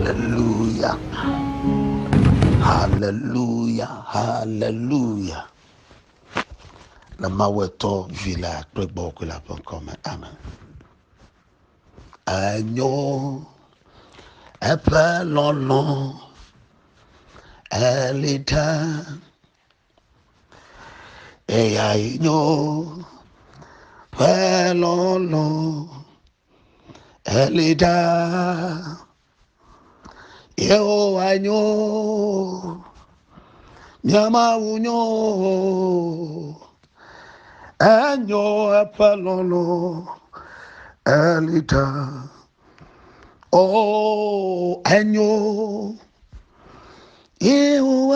Hallelujah. Hallelujah. Hallelujah. La maweto villa preboko la come. Amen. Agno epelon elita agno pelon elita yo agno MAWUNYA agno epelon elita oh agno you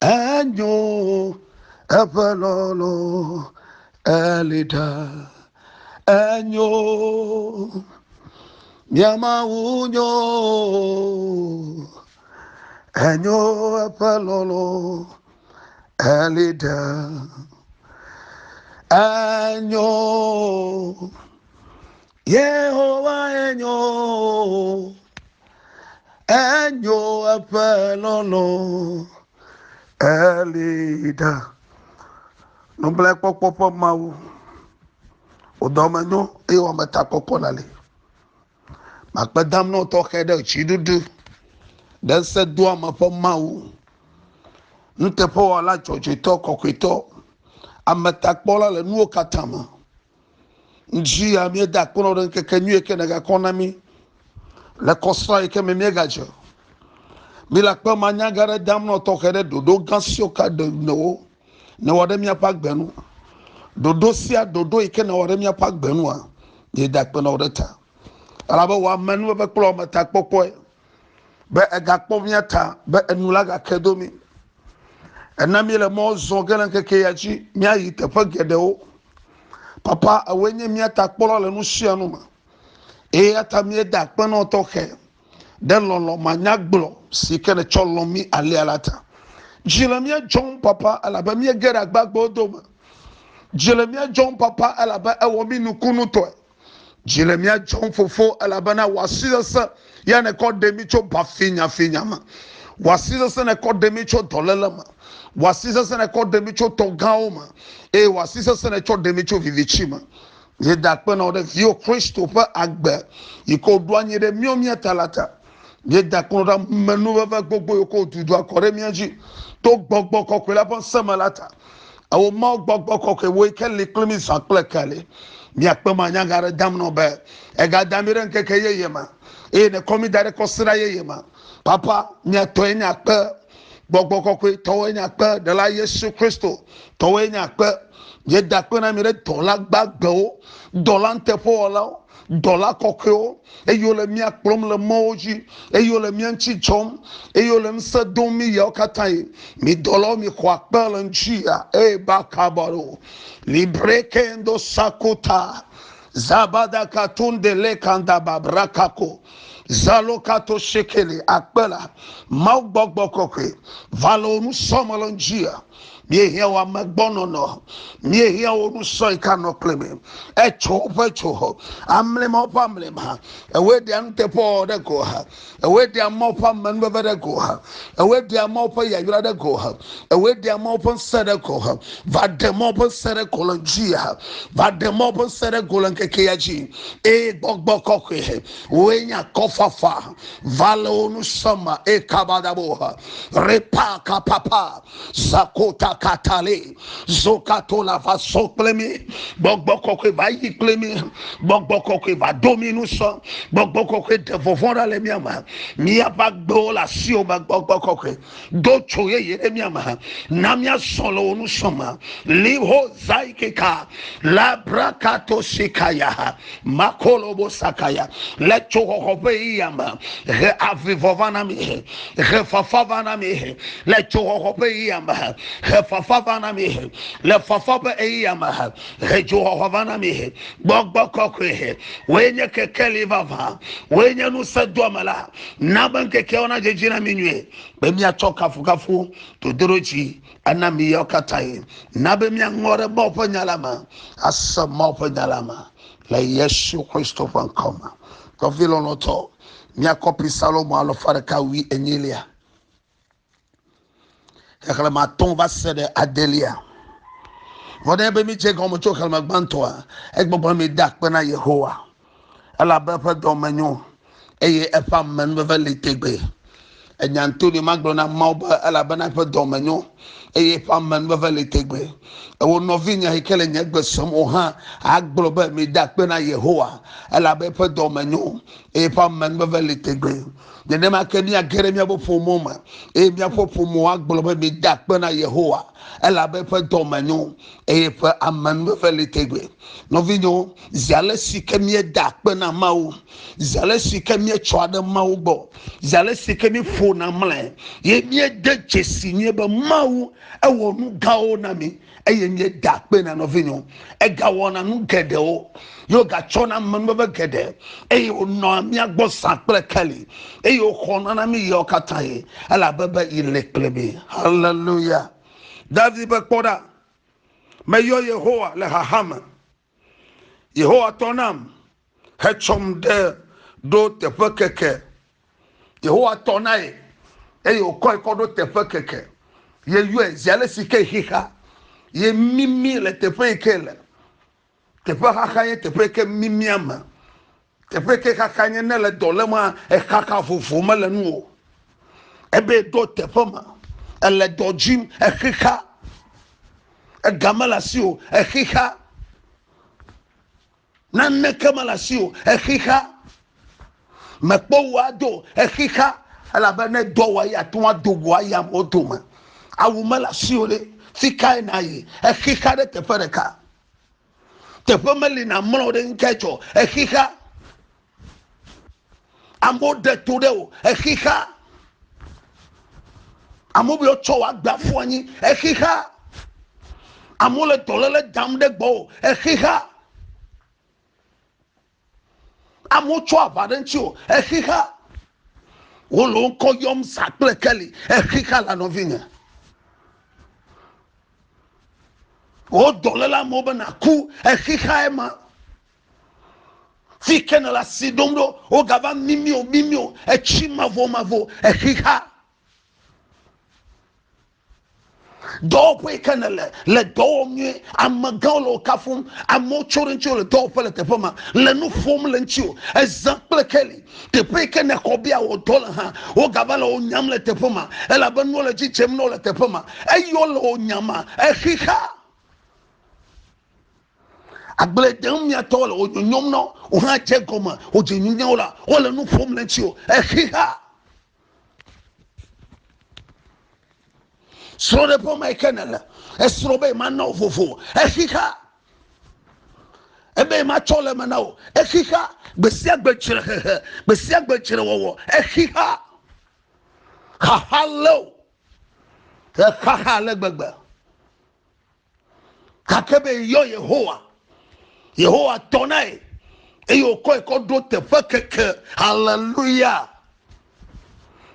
agno epelon elita agno MAWUNYA agno epelon elita agno Yehovah agno epelon elita no black pop mawu odomanyo e o meta popo lale makpadam no to kede chidudu dan se do amapo mawu ntepo wala chochito kokito ameta kpola le nuo katama nji amie da kono ren kekenyu ekenaga konami le kosra eke me megajo bila kwa manyagara dam no to kede dodo gansio ka de no ne wode mi apagbenu dodo sia dodo ike na wode mi apagbenu a ye da kono reta alaba wa manu be klo mata popo be egakpo miata be enulaga kedomi enami le mo zongelen keke yachi mi ayi tefa gedeo papa awenye miata kpolo le nu sia no ma e ata mi da peno to ke den lolo manyagblo sikene cholo mi ali alata jilemia John papa alaba mi gera gbagbo do jilemia John papa alaba ewo mi nukunu to jilemia John fofo alaba na wasisa ya ne ko de mi cho bafinya ma wasisa ne ko de mi cho dolela ma wasisa se ne ko de mi cho togaoma e wasisa se ne cho de mi cho vivichima ye dakpe na ode vio Kristo pa agbe iko duanye de miomia talata ye dakpe na menu baba gbogbo yoko dudu akore miaji to gbogbo kokwe la pon samalata awo ma gbogbo kokwe wo ikele klimi sakle kale mi akpe manyangare dam no be e ga damire nkeke yeyema e ne komi dare kosira yeyema papa mi atoye akpe gbogbo kokwe towe nya pe de la Yesu Kristo towe nya pe ye dakpe na mi re dola gbagbe o dola ntepo ola dola kokwe o eyo le mi akplom le moji eyo le mi nchi chom eyo le mse domi ya okatai mi dola mi kwa pe le nchia e bakabaro librekendo sakota zabada katunde le kanda babrakako Zalokato shekele akbela maugbogbo kokwe valonu somalonjia miehia wa magbono no miehia onu soika no kleme echo amlema pamlema ewedi antepo de go ha ewedi amopa manbebe de go ha ewedi amopa yayura de go ha ewedi amopa sere go ha vademopa sere kolonjia vademopa sere kolonkeke e gbogbo kokwe wenya kofafa valonu soma e kabadaboha repaka papa zakota katale zokatola va soklemi gbogbo kwe va yiklemi gbogbo kwe va dominuso gbogbo kwe devovora le miama mia bagbo la sio gbogbo kwe do choye yere miama namia solo onu soma liho zaikeka la brakato sikaya makolobo sakaya lecho hobe yama re avivovana mi re fafavana mi lecho hobe yama fafavana mi le fafabe eyama rejo hovana mi gbogbo kokwe wenye kekeli vava wenye nu sedomala naban keke ona jejina minwe be mi atoka fukafu to doroji anami yokatai nabe mi ngore bopo nyalama asa mopo nyalama le Yesu Christopher Nkoma Tovilo noto mia copy Salomo alofare ka wi enyelia yakala ma ton va sede adelia wode be mi che komo chokal magbantoa egbobo mi dak na Yehowa ala ba pa do manyo eye efa man be vele tegbe enyantoni magbona mauba ala bana pa do manyo eye fa man be vele tegbe e wo novinya hikele nyegbe som o ha agblo ba mi dak na Yehowa ala ba pa do manyo eye fa man be vele tegbe de ne ma keni agere mi abofo moma e mi afofo mo agblo ba mi dak na Yehowa ala be pa do manyo eye fa aman be vele tegbe novinyo ziale sikemi dak na mawo ziale sikemi chwade mawo bo ziale sikemi fo na mle ye mi de jesi ni be mawo e wo nu gawo na mi e ye mi dak na novinyo e gawo na nu gede o yo ga chona man be gede e yo no mi agbo sapre kali e yo khona na mi yo kataye ala baba ileklebe hallelujah David be koda me yo Yehowa le hahama Yehowa tonam hechom de do te fekeke Yehowa tonai e yo ko do te fekeke ye yue ziale sike hiha ye mimi le te fekele te fekaka te feke mimi ama te feke kakanye ne le dolema e kaka fufu mele nu ebe do te fama ele dojim e hiha e gamala sio e hiha nanne kamala sio e hiha mekpo wado e hiha ala bane do wa ya twa do wa ya moduma awumala sio le fika na yi e hiha de te fereka te family na mlo de nkecho e hiha amo de tudeo e hiha amo bi o cho agbafo anyi e hiha amo le tolele dam de gbo e hiha amo cho abadencho e hiha wolo ko yom sakle kali e hiha la novinga o dolela mo bana ku e hiha ema fike na la sidomdo o gava mimio e chimavo e hiha do pe kanale le do mi amagalo kafum amochorencho le do pele te poma le nu fom le nchio exemple keli te pe kana kobia o dola ha o gava lo nyam le te poma e la banu le chichem no le te poma e yo lo nyama e hiha agbele dem mi atole o nyom no o ha che goma o je nynya ola o le nu fom le nchio e hiha sro de poma e kanale e sro be manno fofo e hiha e be ma chole manao e hiha besia gbechire wo e hiha ha hallo e ha le gbegbe kakebe yo Yehowa tonai e yo ko do te fakeke hallelujah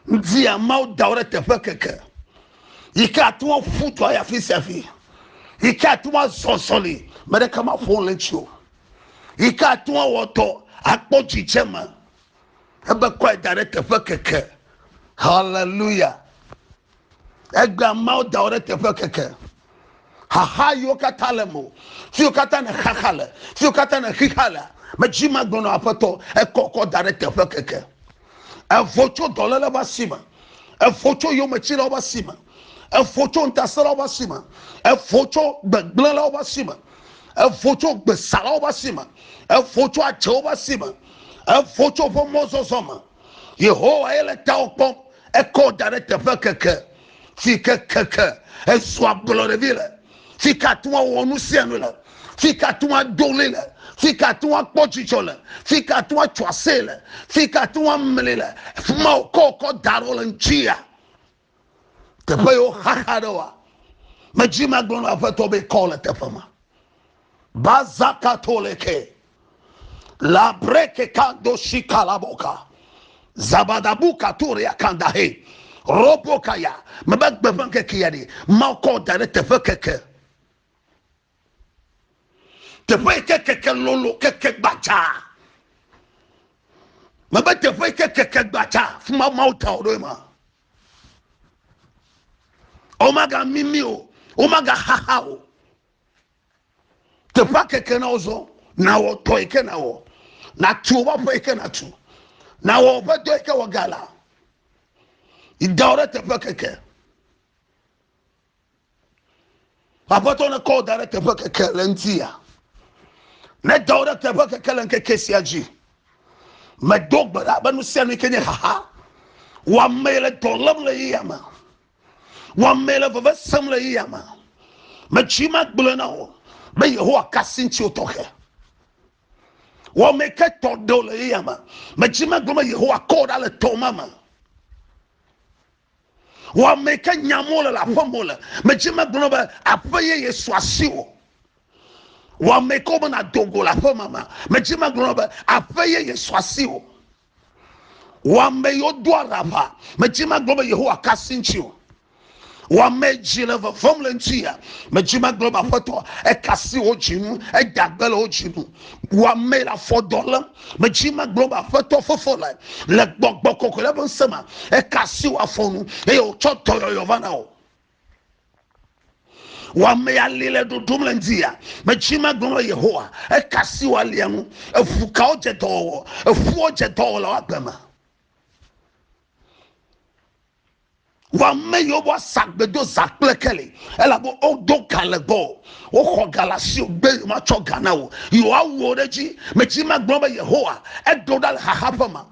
ndia mau daure te fakeke ika tuwa futu ya fisafi ika tuwa sonsoli mere kama fon lencho ika tuwa woto akpochi chema ebe kwa daure te fakeke hallelujah egba mau daure te fakeke haha yo katalemo fio katana khakhala fio katana khikhala majima gbono apoto e koko direct fekeke e focho dolala basima e focho yo machira basima e focho ntasara basima e focho gbegblela basima e focho gbesala basima e focho ache basima e focho fomoso soma Yehowa ele taopom e ko direct fekeke fikeke e swablo de ville fika tuwa wonu sienu la fika tuwa dole la fika tuwa pochicho la fika tuwa chwase la fika tuwa mele la ma koko daro la nchia te payo hahadawa majima gbono afato be kola te fama bazaka toleke la breke kando shikala boka zabadabuka turia kandahe robokaya mabagbe banke kiyadi ma ko dare te fakeke te fo keke lolo keke gbacha maba te fo keke gbacha fuma mauta odoma omaga mimio omaga hahao te fa keke na ozo na wo toike na wo na tu wa fo ike na tu na wo ba do ike wo gala idawre te fa keke abato na call direct te fa keke lentia na dawre te fa keke len keke siaji ma dog ba ba no se no kenye haha wa mele dolam le yama wa mele va sam le yama ma chima gbona wo be Yehowa kasinchi otoke wa meke todo le yama ma chima gbona Yehowa call ale to mama wa meke nyamola la fomola ma chima gbona ba apaye yesuasiwo wa meke na dogo la fomama ma chima gbona ba apaye yesuasiwo wa me yodwa rapa ma chima gbona Yehowa kasinchi wa mejile va fomlentia mejima globa foto e kasi ojinu e dagbele ojinu wa me la fodola mejima globa foto fofola le gbogbo kokole bon sema e kasi wa fonu e o choto yo vana o wa me alile do dumlentia mejima globa Yehowa e kasi wa lianu e fuka ojeto e fu ojeto la agama wa me yo wa sagbedo zaklekele elabo odo kalebo o khogalasi ogbe ma chogana wo yo awo reji mechima gbon Yehowa e do dal hahapama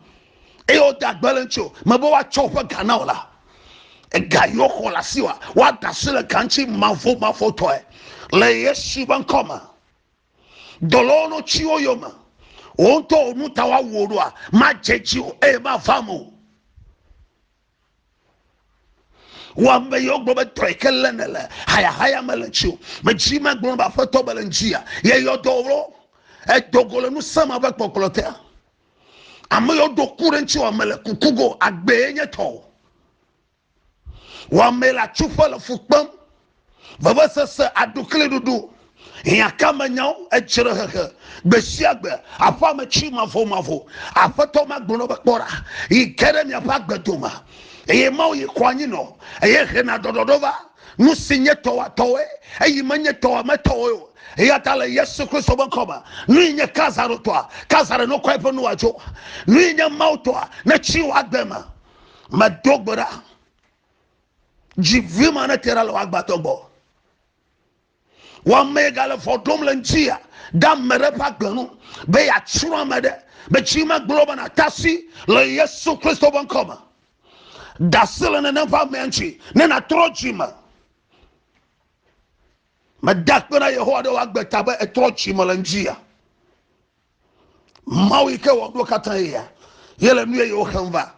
e o dagbalencho mabo wa chopa gana ola e ga yo kholasi wa dasile kanchi mafo toy le yesu ban koma dolono chiwo yoma onto mutawa wodo a ma jeji e ma famu wa me yo gbo trekele nele haya melenchu me jima gbo ba foto belenjia ye yo doro e dogolo nu sama ba pokolote am yo dokure nchi wa mele kukugo agbe enye to wa me la chufa la fukpam baba sese adukle dudu ya kama nyaw e chire hehe besiagbe afa ma chi mafo afoto ma gbo no ba kpora I kere mi afa gbeduma eye mau ye kwanyi no eye hena dododova nu sinye towa towe eye manye towa metowe eye atale Yesu Kristo bankoma nu nye kazaro toa kazaro no kwaipo nu wajo nu nye mau toa na chiwa agbema madogbora jivima na teralo agbatogbo wa megale fodom lenjia da merepa gbenu be ya chura mede be chima globa na tasi le Yesu Kristo bankoma dasile na nempa menchi na trojima madakpena Yehowa de wagbeta ba etrojima lanjia mawi ke wodo katanya yele nuye yo khanva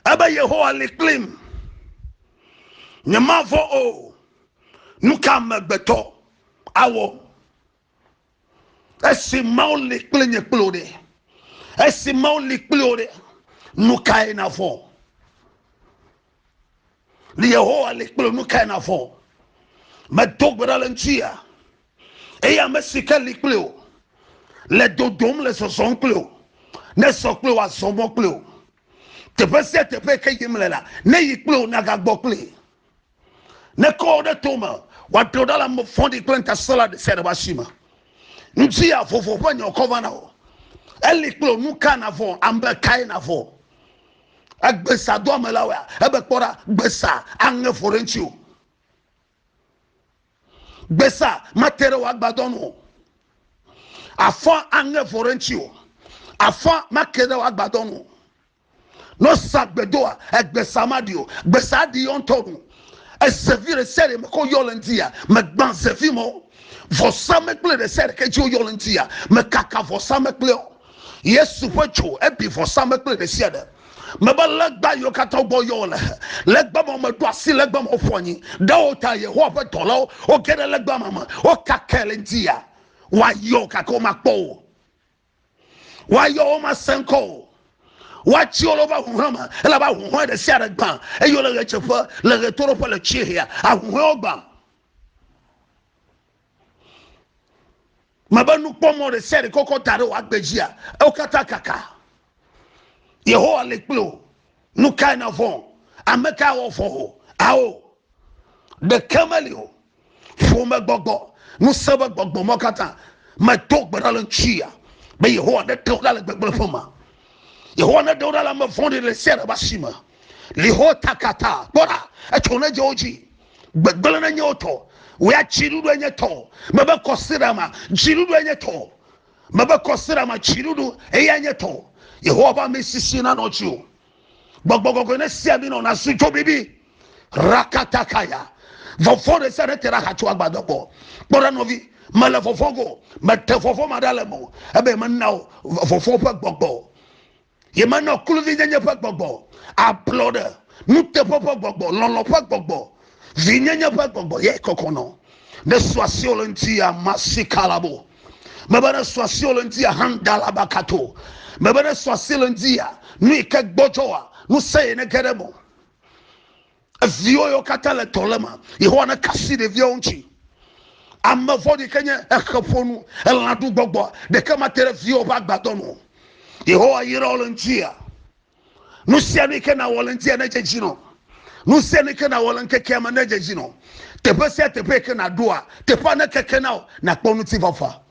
aba Yehowa liklim nyamafo o nuka magbeto awo esi maw liklenye plode esi maw likplode nukai na fo li Yehowa likplo nukai na fo ma dogbara lanchia e ya mesika likplo le dodom le soson klo ne soklo wa somo klo te pese te pe ke yimlela ne yikplo na gagbo kle ne ko de toma wa dodala mo fondi planta sala de sere bashima ntia fofo panyo kovana o elikplo nuka na fo ambe kai na fo agbesa do amelawa ebe kpora gbesa ange forenchio gbesa matere wa gbadonu afa ange forenchio afa makede wa gbadonu no sagbedoa egbesa madio gbesa di ontoru esevire sere me ko yolentia me gban sevimo vosa me ple de sere ke jo yolentia me kaka vosa me ple Yesu pecho ebi vosa me ple de sere meba legba yo kata bo yo legba mo do asi legba mo fonyi da o ta ye ho fe tolo o kede legba mama o kakelentia wa yo kakoma po wa yo ma senko wa chi oloba huhama ela ba huhwa de sia legba e yo le chefa le retoro pa le chi hia a huhwa ogba mabanu pomo de sere koko tare wa gbejia e kata kaka Yehowa le kplo nu kai na fon ameka wo fo awo de kamelio fo me gbogbo nu sebe gbogbo mokata ma tok badal chia be Yehowa de tok dal gbogbo foma Yehowa na de dal ma fon de sere basima li ho takata bora e chona joji gbogbo na nyoto we a chirudu enye to mebe kosira ma chirudu enye to mebe kosira ma chirudu enye to Yehowa ba mesisi na no chiu gbogbogogo na sia bi no na sujo bibi rakatakaya vofo de sere tera hatu agbadogbo bora novi mala fofogo mate fofo madalemo ebe manna fofo pa gbogbo ye manna kuluvi enye pa gbogbo upload nute popo gbogbo lolo pa gbogbo vinyanya pa gbogbo ye kokono ne swasiolo ntia masikalabo mabana swasiolo ntia handalaba kato mabana swasiolo ntia ni ke gbojoa no say ne keremo avio yo katale tolema Yehowa na kasi de vio nchi amma fodi kenya ekaponu eladu gbogbo de kama tere vio ba gbadono Yehowa yiro ntia no sia ni ke na volunteer na jejino no sia ni ke na volunteer ke ma na jejino tepe se tepe ke na doa tepe na keke na kponu ti fafa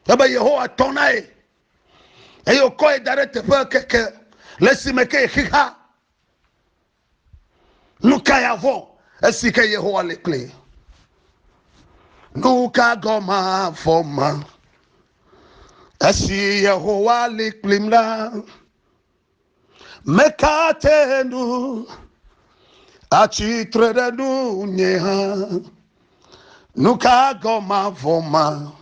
aba Yehowa tonae eyo koy dare tepe keke lesi meke hika nuka yavo esike Yehowa lekle nuka goma foma esi Yehowa leklimla mekatenu achitredenu nyeha nuka goma foma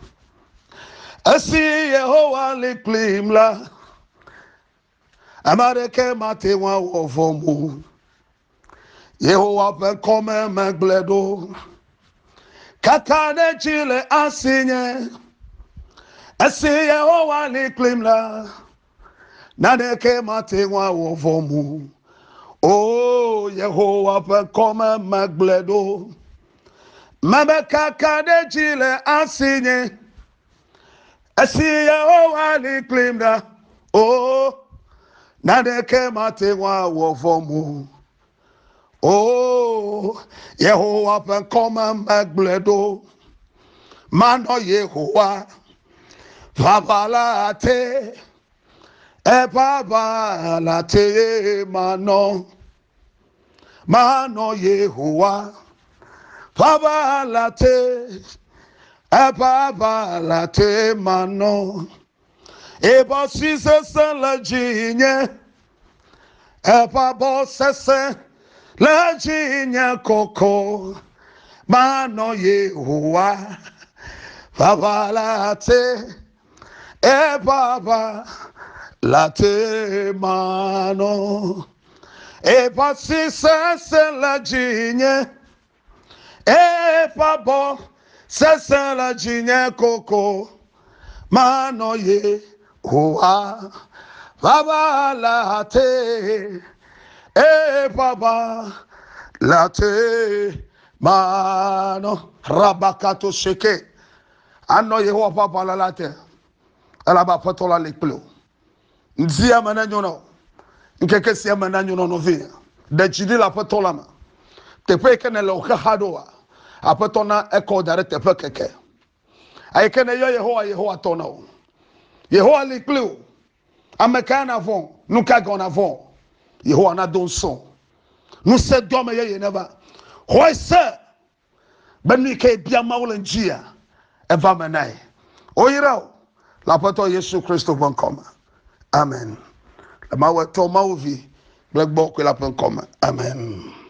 esi Yehowa leklimla amareke matewa wofomu Yehowa pe kome megledo kakane chile asinye esi Yehowa leklimla naneke matewa wofomu oh Yehowa pe kome megledo mame kakane chile asinye esi Yehowa leklimla oh naneke matewa wofomu oh Yehowa pe kome megledo mano Yehowa babalate e babalate mano Yehowa babalate e babalate mano e bosi sese la jinye e babo sese la jinye koko mano Yehowa babalate e babalate mano e bosi sese la jinye e babo sese la jinye koko mano Yehowa babalate e babalate mano rabakato sheke ano Yehowa babalate alaba patola lekplo nzia mananyono nkeke sia mananyono no via da chidi la patola ma tepe kene lo hadoa apatona eko dare tepe keke ay kene yo Yehowa tono Yehowa lekplo amekana von nuka gona von Yehowa na don son nous se dome ye neba hoise benu ke bia mawulenjia eva manai oyira la pato Yesu Christo bon koma amen la mawe to mawvi black bok la pen koma amen.